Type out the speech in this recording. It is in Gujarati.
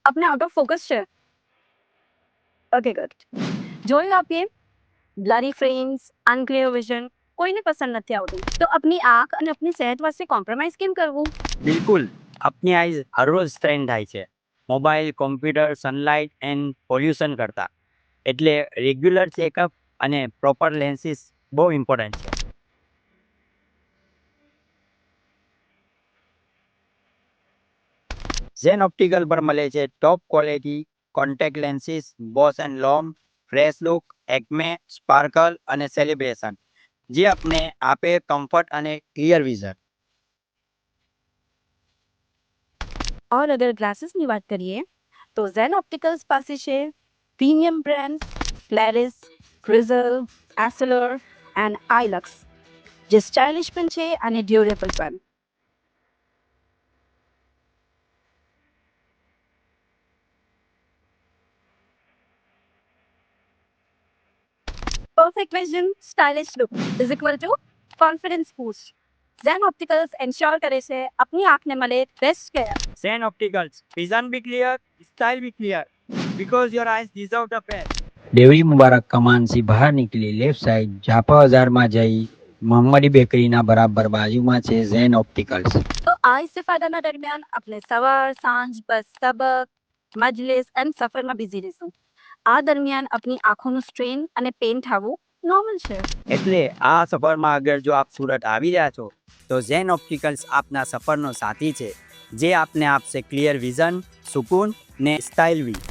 अपने आउट ऑफ फोकस છે. Okay good. જોયું આપીએ બ્લરી ફ્રેમ્સ, અનક્લિયર વિઝન કોઈને પસંદ નથી આવતું. તો આપની આંખ અને આપની સેહત વચ્ચે કોમ્પ્રોમાઇઝ કેમ કરવું? બિલકુલ. આપની આઈઝ હર રોજ સ્ટ્રેન થાય છે mobile, computer, sunlight and pollution કરતા. એટલે રેગ્યુલર ચેકઅપ અને પ્રોપર લેન્સીસ બહુ ઇમ્પોર્ટન્ટ છે. ઝેન ઓપ્ટિકલ પર મળે છે top quality contact lenses, Bausch and Lomb, fresh look, Acme, sparkle અને સેલિબ્રેશન, જે આપને આપે કમ્ફર્ટ અને ક્લિયર વિઝન. ઓર અગર ગ્લાસીસની વાત કરીએ તો ઝેન ઓપ્ટિકલ્સ પાસે છે પ્રીમિયમ બ્રાન્ડ ક્લેરિસ, ક્રિઝલ, એસેલર એન્ડ આઇલક્સ, જે સ્ટાઇલિશ પણ છે અને ડ્યુરેબલ પણ. Perfect vision, stylish look is equal to confidence boost. Zen opticals ensure કરે છે આપની આંખને મળે best care. Zen opticals, vision be clear, style भी clear, because your eyes deserve the best. Devdi Mubarak કમાનથી બહાર નીકળી લેફ્ટ સાઈડ ઝાપા બજારમાં જઈ મોહમ્મદી બેકરીના બરાબર બાજુમાં છે ઝેન ઓપ્ટિકલ્સ. તો આ ઇસ્તેફાદાના દરમિયાન આપણે સવાર સાંજ બસ સબક, મજલિસ અને સફરમાં બિઝી રહીશું. આ દરમિયાન આપની આંખોનું સ્ટ્રેન અને પેઇન થવું નોર્મલ છે. એટલે આ સફરમાં અગર જો આપ સુરત આવી રહ્યા છો તો ઝેન ઓપ્ટિકલ્સ આપના સફરનો સાથી છે, જે આપને આપશે ક્લિયર વિઝન, સુકૂન ને સ્ટાઇલ બી.